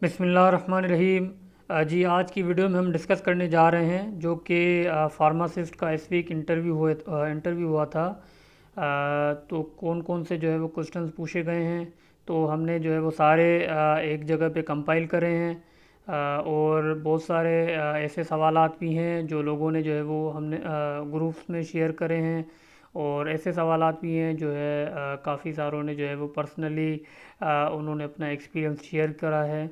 बिस्मिल्लाहिर्रहमानिर्रहीम। जी आज की वीडियो में हम डिस्कस करने जा रहे हैं जो कि फार्मासिस्ट का इस वीक इंटरव्यू हुआ था। तो कौन कौन से जो है वो क्वेश्चंस पूछे गए हैं, तो हमने जो है वो सारे एक जगह पे कंपाइल करे हैं। और बहुत सारे ऐसे सवालात भी हैं जो लोगों ने जो है वो हमने ग्रुप्स में शेयर करे हैं। और ऐसे सवालात भी हैं जो है काफ़ी सारों ने जो है वो पर्सनली उन्होंने अपना एक्सपीरियंस शेयर करा है।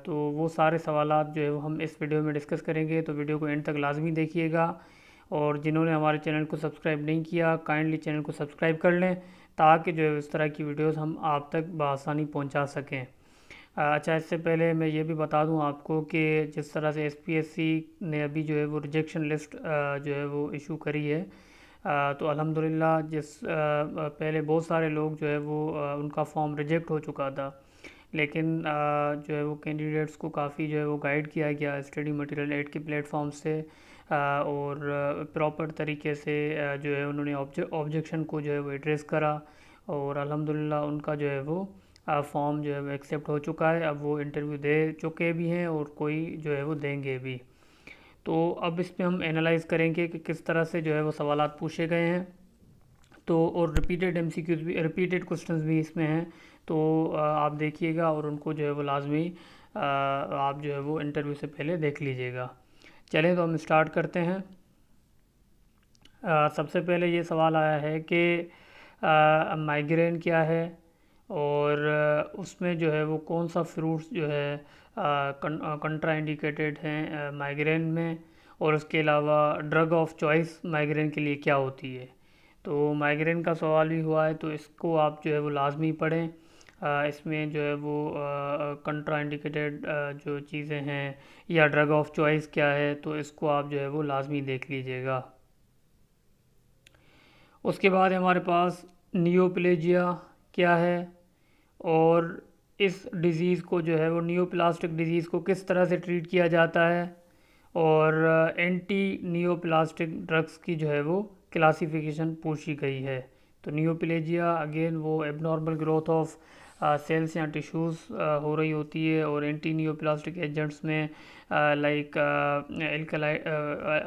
तो वो सारे सवालात जो है वो हम इस वीडियो में डिस्कस करेंगे, तो वीडियो को एंड तक लाजमी देखिएगा। और जिन्होंने हमारे चैनल को सब्सक्राइब नहीं किया, काइंडली चैनल को सब्सक्राइब कर लें, ताकि जो है इस तरह की वीडियोस हम आप तक बआसानी पहुंचा सकें। अच्छा, इससे पहले मैं ये भी बता दूं आपको कि जिस तरह से एसपीएससी ने अभी जो है वो रिजेक्शन लिस्ट जो है वो इशू करी है। तो अल्हम्दुलिल्लाह पहले बहुत सारे लोग जो है वो उनका फॉर्म रिजेक्ट हो चुका था, लेकिन जो है वो कैंडिडेट्स को काफ़ी जो है वो गाइड किया गया स्टडी मटेरियल ऐड के प्लेटफॉर्म से। और प्रॉपर तरीके से जो है उन्होंने ऑब्जेक्शन को जो है वो एड्रेस करा। और अल्हम्दुलिल्लाह उनका जो है वो फॉर्म जो है वो एक्सेप्ट हो चुका है। अब वो इंटरव्यू दे चुके भी हैं और कोई जो है वो देंगे भी। तो अब इस पे हम एनालाइज करेंगे कि किस तरह से जो है वो सवालात पूछे गए हैं। तो और रिपीटेड एमसीक्यूज भी, रिपीटेड क्वेश्चंस भी इसमें हैं। तो आप देखिएगा और उनको जो है वो लाजमी आप जो है वो इंटरव्यू से पहले देख लीजिएगा। चलें तो हम स्टार्ट करते हैं। सबसे पहले ये सवाल आया है कि माइग्रेन क्या है, और उसमें जो है वो कौन सा फ्रूट्स जो है कंट्रा इंडिकेटेड हैं माइग्रेन में, और उसके अलावा ड्रग ऑफ चॉइस माइग्रेन के लिए क्या होती है। तो माइग्रेन का सवाल भी हुआ है, तो इसको आप जो है वो लाजमी पढ़ें। इसमें जो है वो कंट्रा इंडिकेटेड जो चीज़ें हैं या ड्रग ऑफ चॉइस क्या है, तो इसको आप जो है वो लाजमी देख लीजिएगा। उसके बाद हमारे पास नियोप्लेजिया क्या है, और इस डिज़ीज़ को जो है वो नियोप्लास्टिक डिज़ीज़ को किस तरह से ट्रीट किया जाता है, और एंटी नियोप्लास्टिक ड्रग्स की जो है वो क्लासिफिकेशन पूछी गई है। तो नियोप्लेजिया अगेन वो एबनॉर्मल ग्रोथ ऑफ सेल्स या टिश्यूज़ हो रही होती है, और एंटी नियोप्लास्टिक एजेंट्स में लाइक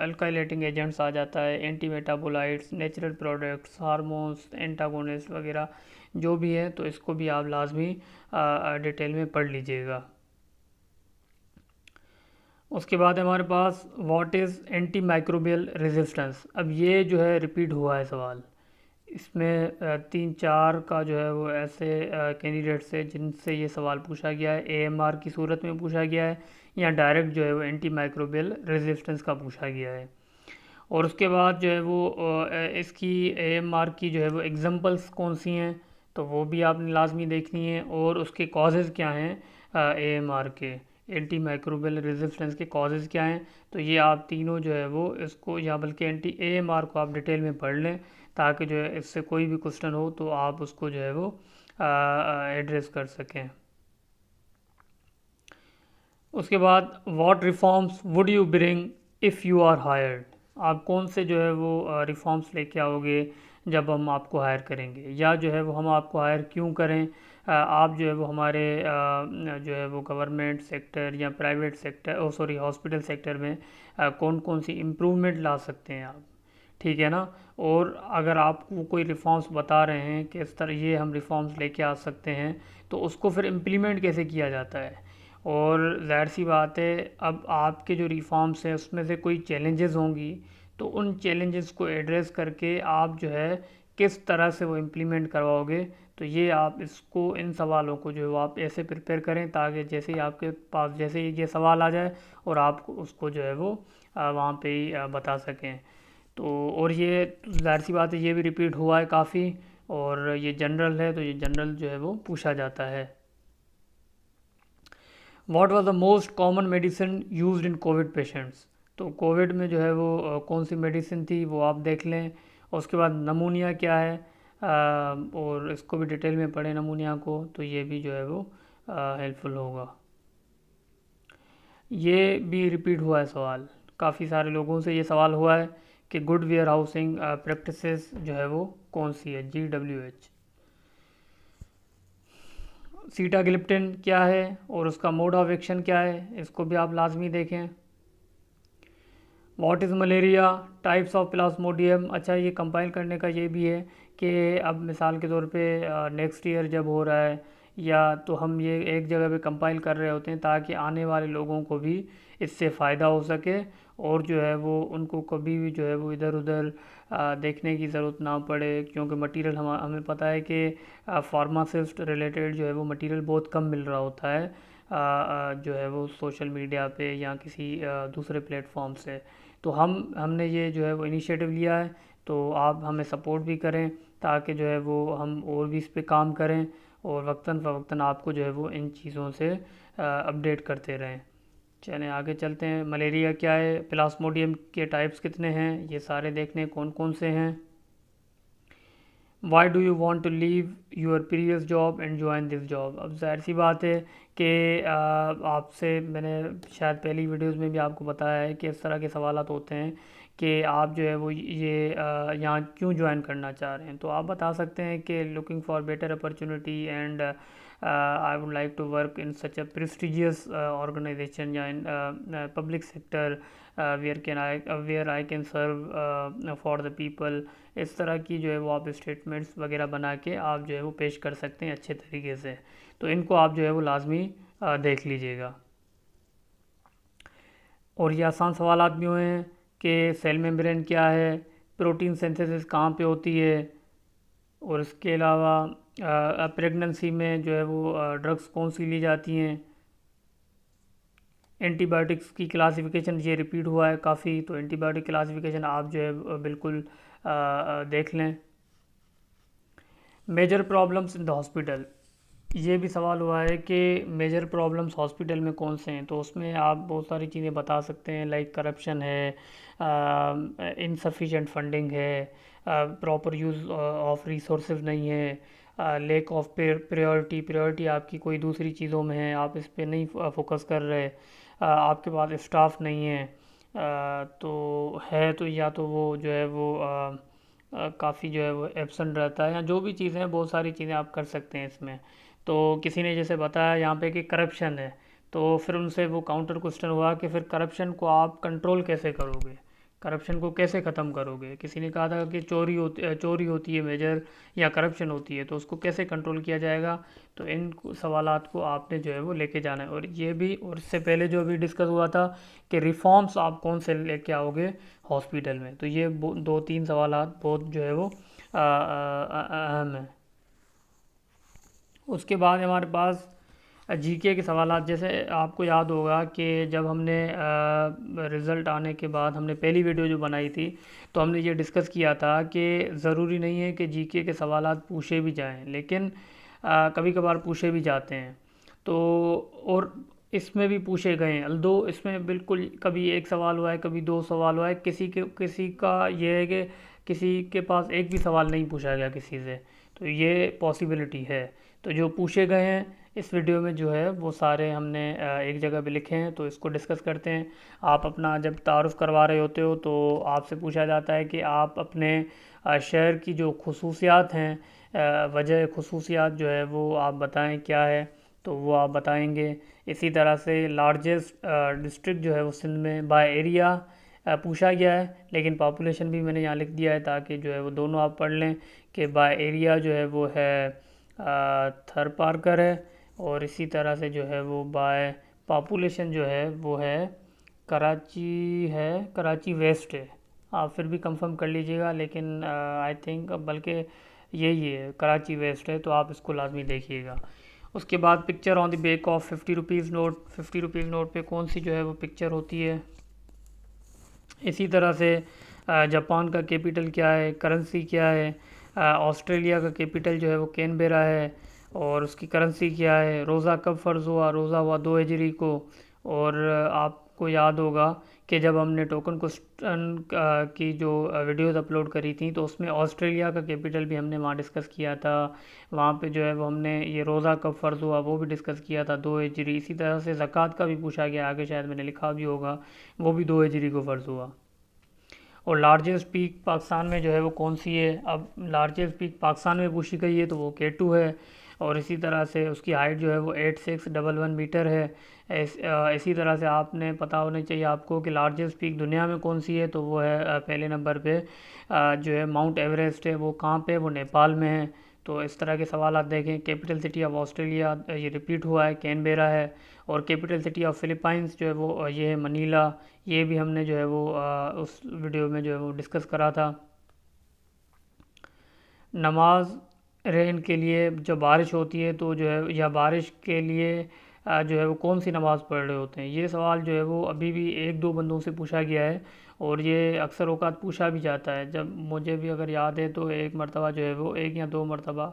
अल्काइलेटिंग एजेंट्स आ जाता है, anti metabolites, natural products, hormones, antagonist वगैरह जो भी है। तो इसको भी आप लाजमी डिटेल में पढ़ लीजिएगा। उसके बाद हमारे पास what is anti microbial resistance. अब ये जो है रिपीट हुआ है सवाल। इसमें तीन चार का जो है वो ऐसे कैंडिडेट से जिनसे ये सवाल पूछा गया है, एएमआर की सूरत में पूछा गया है, या डायरेक्ट जो है वो एंटी माइक्रोबियल रेजिस्टेंस का पूछा गया है। और उसके बाद जो है वो इसकी एएमआर की जो है वो एग्जांपल्स कौन सी हैं, तो वो भी आपने लाजमी देखनी है। और उसके कॉजेज़ क्या हैं एएमआर के, एंटी माइक्रोबियल रेजिस्टेंस के कॉजेज़ क्या हैं। तो ये आप तीनों जो है वो इसको, या बल्कि एंटी एएमआर को आप डिटेल में पढ़ लें, ताकि जो है इससे कोई भी क्वेश्चन हो तो आप उसको जो है वो एड्रेस कर सकें। उसके बाद what reforms would you bring if you are hired. आप कौन से जो है वो रिफॉर्म्स लेके आओगे जब हम आपको हायर करेंगे, या जो है वो हम आपको हायर क्यों करें। आप जो है वो हमारे जो है वो गवर्नमेंट सेक्टर या प्राइवेट सेक्टर, ओ सॉरी हॉस्पिटल सेक्टर में कौन कौन सी इम्प्रूवमेंट ला सकते हैं आप, ठीक है ना। और अगर आपको कोई रिफॉर्म्स बता रहे हैं कि इस तरह ये हम रिफॉर्म्स लेके आ सकते हैं, तो उसको फिर इम्प्लीमेंट कैसे किया जाता है। और ज़ाहिर सी बात है, अब आपके जो रिफॉर्म्स हैं उसमें से कोई चैलेंजेस होंगी, तो उन चैलेंजेस को एड्रेस करके आप जो है किस तरह से वो इम्प्लीमेंट करवाओगे। तो ये आप इसको, इन सवालों को जो है वो आप ऐसे प्रिपेयर करें, ताकि जैसे ही आपके पास जैसे ही ये सवाल आ जाए और आप उसको जो है वो वहाँ पे ही बता सकें। तो और ये ज़ाहिर सी बात है, ये भी रिपीट हुआ है काफ़ी, और ये जनरल है, तो ये जनरल जो है वो पूछा जाता है। What was the most common medicine used in Covid patients. तो कोविड में जो है वो कौन सी मेडिसिन थी वो आप देख लें। और उसके बाद नमूनिया क्या है, और इसको भी डिटेल में पढ़ें नमूनिया को, तो ये भी जो है वो हेल्पफुल होगा। ये भी रिपीट हुआ है सवाल, काफ़ी सारे लोगों से ये सवाल हुआ है कि गुड वेयर हाउसिंग प्रैक्टिसेस जो है वो कौन सी है, GWH। सीटाग्लिप्टिन क्या है और उसका मोड ऑफ एक्शन क्या है, इसको भी आप लाजमी देखें। What is malaria, types of Plasmodium. अच्छा, ये कंपाइल करने का ये भी है कि अब मिसाल के तौर पे नेक्स्ट ईयर जब हो रहा है या तो हम ये एक जगह पे कंपाइल कर रहे होते हैं ताकि आने वाले लोगों को भी इससे फ़ायदा हो सके और जो है वो उनको कभी भी जो है वो इधर उधर देखने की ज़रूरत ना पड़े, क्योंकि मटेरियल हमें पता है कि फार्मासिस्ट रिलेटेड जो है वो मटेरियल बहुत कम मिल रहा होता है जो है वो सोशल मीडिया पे या किसी दूसरे प्लेटफॉर्म से। तो हमने ये जो है वो इनिशिएटिव लिया है, तो आप हमें सपोर्ट भी करें ताकि जो है वो हम और भी इस पे काम करें और वक्तन फ़वक्तन आपको जो है वो इन चीज़ों से अपडेट करते रहें। चलें आगे चलते हैं। मलेरिया क्या है, प्लाज्मोडियम के टाइप्स कितने हैं, ये सारे देखने कौन कौन से हैं। Why do you want to leave your previous job and join this job. अब जाहिर सी बात है कि आपसे मैंने शायद पहली वीडियोस में भी आपको बताया है कि इस तरह के सवालात होते हैं कि आप जो है वो ये यहाँ क्यों ज्वाइन करना चाह रहे हैं। तो आप बता सकते हैं कि looking for better opportunity and I would like to work in such a prestigious organisation या in public sector where I can serve for the people. इस तरह की जो है वो आप स्टेटमेंट्स वगैरह बना के आप जो है वो पेश कर सकते हैं अच्छे तरीके से। तो इनको आप जो है वो लाजमी देख लीजिएगा। और ये आसान सवालात भी हुए हैं कि सेल मेम्ब्रेन क्या है, प्रोटीन सिंथेसिस कहाँ पे होती है, और इसके अलावा प्रेगनेंसी में जो है वो ड्रग्स कौन सी ली जाती हैं। एंटीबायोटिक्स की क्लासिफिकेशन ये रिपीट हुआ है काफ़ी, तो एंटीबायोटिक क्लासिफिकेशन आप जो है बिल्कुल देख लें। Major problems in the hospital, ये भी सवाल हुआ है कि मेजर प्रॉब्लम्स हॉस्पिटल में कौन से हैं, तो उसमें आप बहुत सारी चीज़ें बता सकते हैं लाइक करप्शन है, इनसफिशेंट फंडिंग है, प्रॉपर यूज़ ऑफ रिसोर्सेज नहीं है, लेक ऑफ प्रायोरिटी आपकी कोई दूसरी चीज़ों में है, आप इस पर नहीं फोकस कर रहे, आपके पास स्टाफ नहीं है, तो है तो या तो वो जो है वो काफ़ी जो है वो एब्सेंट रहता है, या जो भी चीज़ें हैं बहुत सारी चीज़ें आप कर सकते हैं इसमें। तो किसी ने जैसे बताया यहाँ पे कि करप्शन है, तो फिर उनसे वो काउंटर क्वेश्चन हुआ कि फिर करप्शन को आप कंट्रोल कैसे करोगे, करप्शन को कैसे ख़त्म करोगे। किसी ने कहा था कि चोरी होती है मेजर या करप्शन होती है, तो उसको कैसे कंट्रोल किया जाएगा। तो इन सवालात को आपने जो है वो लेके जाना है। और ये भी, और इससे पहले जो अभी डिस्कस हुआ था कि रिफॉर्म्स आप कौन से लेके आओगे हॉस्पिटल में, तो ये दो तीन सवालात बहुत जो है वो अहम है। उसके बाद हमारे पास जीके के सवालात, जैसे आपको याद होगा कि जब हमने रिज़ल्ट आने के बाद हमने पहली वीडियो जो बनाई थी तो हमने ये डिस्कस किया था कि ज़रूरी नहीं है कि जीके के सवालात पूछे भी जाएं, लेकिन कभी कभार पूछे भी जाते हैं। तो और इसमें भी पूछे गए हैं, दो इसमें बिल्कुल कभी एक सवाल हुआ है, कभी दो सवाल हुआ है, किसी का ये है कि किसी के पास एक भी सवाल नहीं पूछा गया किसी से, तो ये पॉसिबिलिटी है। तो जो पूछे गए हैं इस वीडियो में जो है वो सारे हमने एक जगह पे लिखे हैं, तो इसको डिस्कस करते हैं। आप अपना जब तारुफ़ करवा रहे होते हो तो आपसे पूछा जाता है कि आप अपने शहर की जो खसूसियात हैं, वजह खसूसियात जो है वो आप बताएं क्या है, तो वो आप बताएंगे। इसी तरह से लार्जेस्ट डिस्ट्रिक्ट जो है वो सिंध में बाय एरिया पूछा गया है, लेकिन पॉपुलेशन भी मैंने यहाँ लिख दिया है ताकि जो है वो दोनों आप पढ़ लें कि बाय एरिया जो है वो है थर पारकर है, और इसी तरह से जो है वो बाय पॉपुलेशन जो है वो है कराची है, कराची वेस्ट है। आप फिर भी कंफर्म कर लीजिएगा, लेकिन आई थिंक बल्कि यही है, कराची वेस्ट है, तो आप इसको लाजमी देखिएगा। उसके बाद picture on the back of 50 rupees note, 50 rupees note पे कौन सी जो है वो पिक्चर होती है। इसी तरह से जापान का कैपिटल क्या है, करेंसी क्या है, ऑस्ट्रेलिया का कैपिटल जो है वो कैनबेरा है और उसकी करेंसी क्या है। रोज़ा कब फ़र्ज़ हुआ, रोज़ा हुआ 2 हिजरी को। और आपको याद होगा कि जब हमने टोकन क्वेश्चन की जो वीडियोस अपलोड करी थी तो उसमें ऑस्ट्रेलिया का कैपिटल भी हमने वहाँ डिस्कस किया था। वहाँ पे जो है वो हमने ये रोज़ा कब फ़र्ज़ हुआ वो भी डिस्कस किया था, 2 हिजरी। इसी तरह से ज़कात का भी पूछा गया, आगे शायद मैंने लिखा भी होगा, वो भी 2 हिजरी को फ़र्ज़ हुआ। और लार्जेस्ट पीक पाकिस्तान में जो है वो कौन सी है। अब लार्जेस्ट पीक पाकिस्तान में पूछी गई है तो वो K2 है, और इसी तरह से उसकी हाइट जो है वो 8611 मीटर है। इसी तरह से आपने पता होना चाहिए आपको कि लार्जेस्ट पीक दुनिया में कौन सी है, तो वो है पहले नंबर पे जो है माउंट एवरेस्ट है। वो कहाँ पे, वो नेपाल में है। तो इस तरह के सवाल आप देखें। कैपिटल सिटी ऑफ ऑस्ट्रेलिया ये रिपीट हुआ है, कैनबेरा है। और कैपिटल सिटी ऑफ फिलीपाइंस जो है वो ये है मनीला। ये भी हमने जो है वो उस वीडियो में जो है वो डिस्कस करा था। नमाज रेन के लिए जब बारिश होती है तो जो है, या बारिश के लिए जो है वो कौन सी नमाज़ पढ़ रहे होते हैं, ये सवाल जो है वो अभी भी एक दो बंदों से पूछा गया है। और ये अक्सर औक़ात पूछा भी जाता है। जब मुझे भी अगर याद है तो एक मरतबा जो है वो, एक या दो मरतबा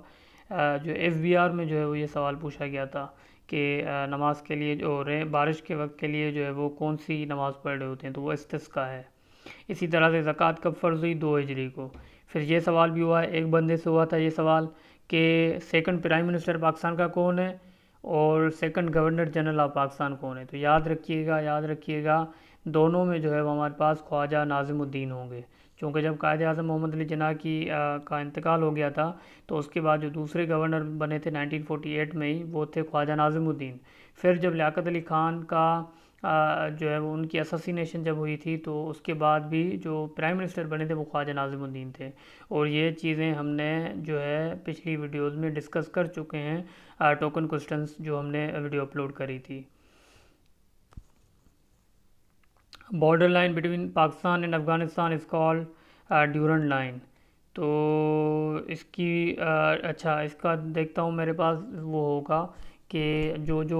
जो FBR में जो है वो ये सवाल पूछा गया था कि नमाज के लिए जो बारिश के वक्त के लिए जो है वो कौन सी नमाज़ पढ़ रहे होते हैं, तो वो इस्तिस्का है। इसी तरह से ज़कात कब फ़र्ज़ हुई, 2 हिजरी को। फिर ये सवाल भी हुआ है, एक बंदे से हुआ था ये सवाल कि सेकंड प्राइम मिनिस्टर पाकिस्तान का कौन है और second governor general of Pakistan कौन है। तो याद रखिएगा, याद रखिएगा, दोनों में जो है वो हमारे पास ख्वाजा नाज़िमुद्दीन होंगे। क्योंकि जब कायद आज़म मोहम्मद अली जिन्ना का इंतकाल हो गया था, तो उसके बाद जो दूसरे गवर्नर बने थे 1948 में ही, वो थे ख्वाजा नाज़िमुद्दीन। फिर जब लियाकत अली ख़ान का जो है वो उनकी असैसिनेशन जब हुई थी, तो उसके बाद भी जो प्राइम मिनिस्टर बने थे वो ख्वाजा नाज़िमुद्दीन थे। और ये चीज़ें हमने जो है पिछली वीडियोस में डिस्कस कर चुके हैं, टोकन क्वेश्चंस जो हमने वीडियो अपलोड करी थी। Border line between Pakistan and Afghanistan is called Durand line. तो इसकी अच्छा, इसका देखता हूँ मेरे पास वो होगा कि जो जो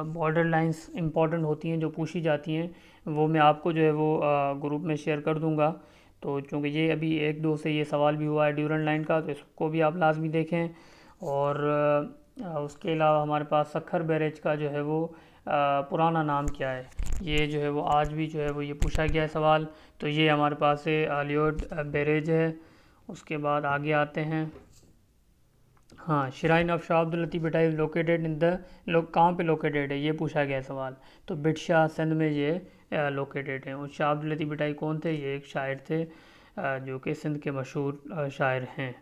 बॉर्डर लाइंस इंपॉर्टेंट होती हैं, जो पूछी जाती हैं, वो मैं आपको जो है वो ग्रुप में शेयर कर दूंगा। तो चूँकि ये अभी एक दो से ये सवाल भी हुआ है ड्यूरंड लाइन का, तो इसको भी आप लाजमी देखें। और उसके अलावा हमारे पास सखर बैरेज का जो है वो पुराना नाम क्या है, ये जो है वो आज भी जो है वो ये पूछा गया है सवाल। तो ये हमारे पास है अलियोड बैरेज है। उसके बाद आगे आते हैं। हाँ, shrine of Shah Abdul Latif Bhittai is located in the कहाँ पे लोकेटेड है, ये पूछा गया है सवाल। तो बिटशाह सिंध में ये लोकेटेड है। और शाह अब्दुल लतीफ़ भट्टाई कौन थे, ये एक शायर थे जो कि सिंध के मशहूर शायर हैं।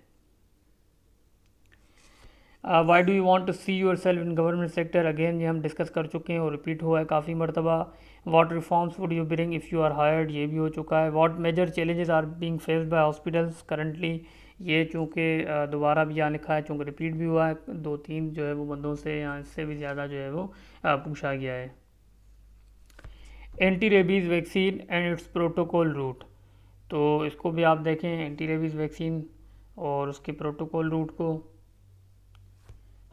Why do you want to see yourself in government sector, again ये हम डिस्कस कर चुके हैं और रिपीट हुआ है काफ़ी मरतबा। What reforms would you bring if you are hired, ये भी हो चुका है। What major challenges are being faced by hospitals currently, ये चूँकि दोबारा भी यहाँ लिखा है, चूँकि रिपीट भी हुआ है, दो तीन जो है वो बंदों से या इससे भी ज़्यादा जो है वो पूछा गया है। Anti rabies vaccine and it's protocol root, तो इसको भी आप देखें, एंटी रेबीज़ वैक्सीन और उसके प्रोटोकॉल रूट को।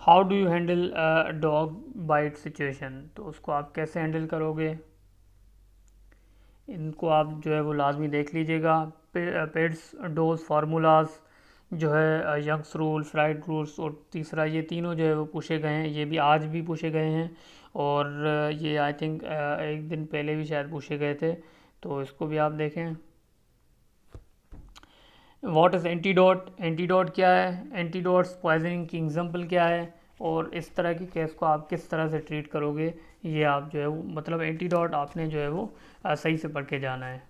How do you handle dog bite situation, तो उसको आप कैसे हैंडल करोगे, इनको आप जो है वो लाजमी देख लीजिएगा। पेड्स डोज फार्मूलाज जो है, यंग्स रूल, फ्राइड रूल्स, और तीसरा ये तीनों जो है वो पूछे गए हैं। ये भी आज भी पूछे गए हैं और ये आई थिंक एक दिन पहले भी शायद पूछे गए थे, तो इसको भी आप देखें। व्हाट इज़ एंटीडोट, एंटीडोट क्या है, एंटीडोट्स पॉइजनिंग की एग्जांपल क्या है, और इस तरह की केस को आप किस तरह से ट्रीट करोगे, ये आप जो है वो मतलब एंटीडोट आपने जो है वो सही से पढ़ के जाना है।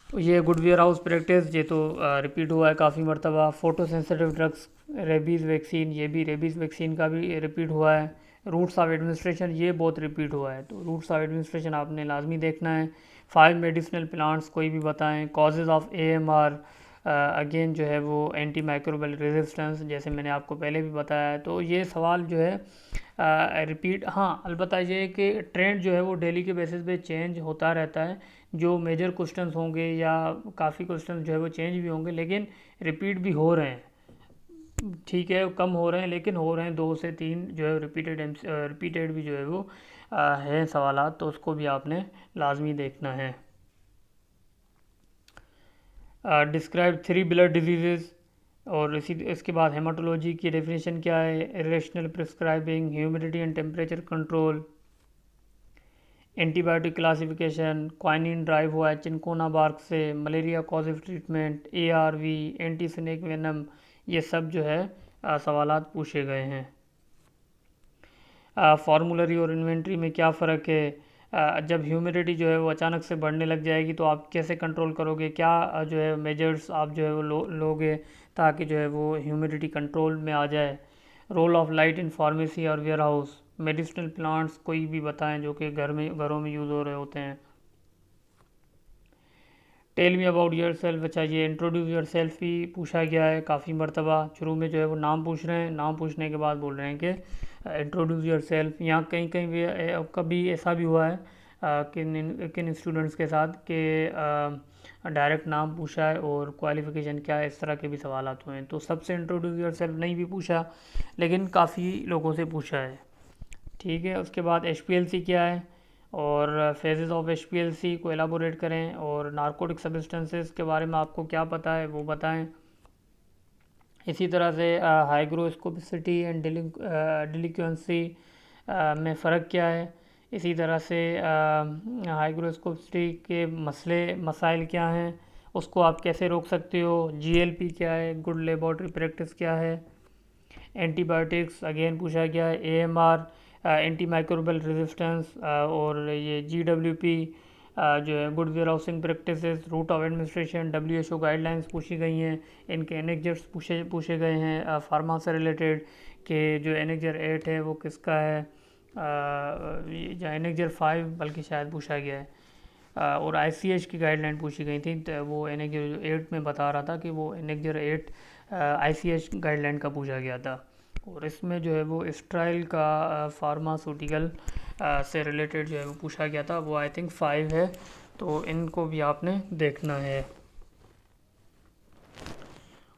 ये गुड वेयर हाउस प्रैक्टिस, ये तो रिपीट हुआ है काफ़ी मरतबा। Photo sensitive drugs, rabies vaccine, ये भी रेबीज़ वैक्सीन का भी रिपीट हुआ है। रूट्स ऑफ एडमिनिस्ट्रेशन, ये बहुत रिपीट हुआ है, तो रूट्स ऑफ एडमिनिस्ट्रेशन आपने लाजमी देखना है। 5 मेडिसिनल प्लांट्स कोई भी बताएं। कॉजेज़ ऑफ AMR, अगेन जो है वो एंटी माइक्रोबियल रेजिस्टेंस, जैसे मैंने आपको पहले भी बताया है। तो ये सवाल जो है रिपीट, हाँ अलबत्ता ये कि ट्रेंड जो है वो डेली के बेसिस पे चेंज होता रहता है। जो मेजर क्वेश्चंस होंगे या काफ़ी क्वेश्चंस जो है वो चेंज भी होंगे, लेकिन रिपीट भी हो रहे हैं। ठीक है, कम हो रहे हैं लेकिन हो रहे हैं, 2 से 3 जो है रिपीटेड भी जो है वो है सवालात, तो उसको भी आपने लाजमी देखना है। डिस्क्राइब 3 ब्लड डिजीज़, और इसके बाद हेमाटोलॉजी की डेफिनेशन क्या है, irrational prescribing, humidity and temperature control, antibiotic classification, quinine drive हुआ है चिनकोना बार्क से, malaria causative treatment, ARV, anti snake venom, ये सब जो है सवालात पूछे गए हैं। फार्मूलरी और इन्वेंट्री में क्या फ़र्क है, जब ह्यूमिडिटी जो है वो अचानक से बढ़ने लग जाएगी तो आप कैसे कंट्रोल करोगे, क्या जो है मेजर्स आप जो है वो लोगे ताकि जो है वो ह्यूमिडिटी कंट्रोल में आ जाए। Role of light in pharmacy और वेयर हाउस, मेडिसिनल प्लांट्स कोई भी बताएं जो कि घरों में यूज़ हो रहे होते हैं। Tell me about yourself, अच्छा ये इंट्रोड्यूस योर सेल्फ भी पूछा गया है काफ़ी मरतबा। शुरू में जो है वो नाम पूछ रहे हैं, नाम पूछने के बाद बोल रहे हैं कि इंट्रोड्यूस योर सेल्फ। यहाँ कहीं कहीं भी कभी ऐसा भी हुआ है किन किन स्टूडेंट्स के साथ कि डायरेक्ट नाम पूछा है और क्वालिफ़िकेशन क्या है, इस तरह के भी सवाल आते हैं। तो सबसे इंट्रोड्यूस योर सेल्फ नहीं भी पूछा, लेकिन काफ़ी लोगों से पूछा है। ठीक है, उसके बाद HPLC क्या है और फेजेस ऑफ HPLC को एलाबोरेट करें, और नारकोटिक सब्सटेंसेस के बारे में आपको क्या पता है वो बताएं। इसी तरह से हाइग्रोस्कोपिसिटी एंड डिलिक्वेंसी में फ़र्क क्या है। इसी तरह से हाइग्रोस्कोपिसिटी के मसाइल क्या हैं, उसको आप कैसे रोक सकते हो। GLP क्या है, गुड लेबॉर्ट्री प्रैक्टिस क्या है। एंटीबायोटिक्स अगेन पूछा गया है। AMR एंटी माइक्रोबियल रेजिस्टेंस, और ये GWP जो है good warehousing practices, route of administration, WHO guidelines पूछी गई हैं। इनके एनेक्जर्स पूछे गए हैं फार्मा से रिलेटेड, कि जो एनेक्जर 8 है वो किसका है, जो एनेक्जर 5 बल्कि शायद पूछा गया है। और ICH की गाइडलाइन पूछी गई थी, तो वो एनेक्जर 8 में बता रहा था कि वो एनेक्जर 8 ICH गाइडलाइन का पूछा गया था। और इसमें जो है वो स्ट्राइल का फार्मास्यूटिकल से रिलेटेड जो है वो पूछा गया था, वो आई थिंक 5 है, तो इनको भी आपने देखना है।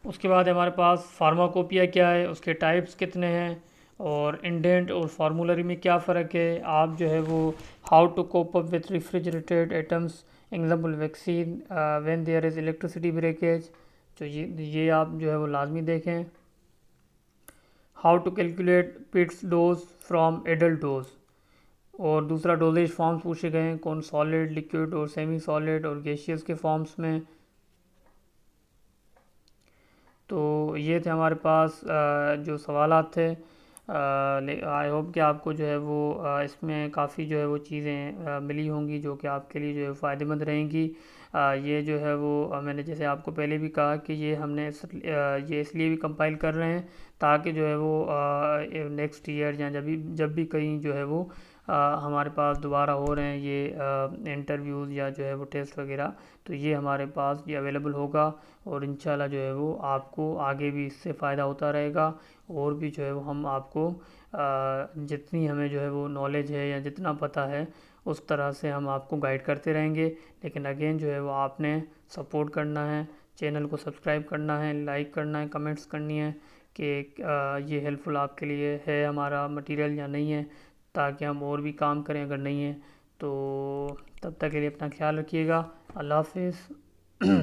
उसके बाद हमारे पास फार्माकोपिया क्या है, उसके टाइप्स कितने हैं, और इंडेंट और फार्मूलरी में क्या फ़र्क है। आप जो है वो how to cope up with refrigerated items, example vaccine when there is electricity breakage, तो ये आप जो है वो लाजमी देखें। How to calculate paeds dose from adult dose, और दूसरा डोजेज फॉर्म्स पूछे गए हैं, कौन सॉलिड, लिक्विड और सेमी सॉलिड और गैसियस के फॉर्म्स में। तो ये थे हमारे पास जो सवालात थे। आई होप कि आपको जो है वो इसमें काफ़ी जो है वो चीज़ें मिली होंगी जो कि आपके लिए जो है फ़ायदेमंद रहेंगी। ये जो है वो मैंने जैसे आपको पहले भी कहा कि ये हमने ये इसलिए भी कंपाइल कर रहे हैं ताकि जो है वो नेक्स्ट ईयर या जब भी कहीं जो है वो हमारे पास दोबारा हो रहे हैं ये इंटरव्यूज़ या जो है वो टेस्ट वगैरह, तो ये हमारे पास ये अवेलेबल होगा। और इंशाल्लाह जो है वो आपको आगे भी इससे फ़ायदा होता रहेगा, और भी जो है वो हम आपको जितनी हमें जो है वो नॉलेज है या जितना पता है उस तरह से हम आपको गाइड करते रहेंगे। लेकिन अगेन जो है वो आपने सपोर्ट करना है, चैनल को सब्सक्राइब करना है, लाइक करना है, कमेंट्स करनी है कि ये हेल्पफुल आपके लिए है हमारा मटेरियल या नहीं है, ताकि हम और भी काम करें। अगर नहीं है तो तब तक के लिए अपना ख्याल रखिएगा। अल्लाह हाफिज़।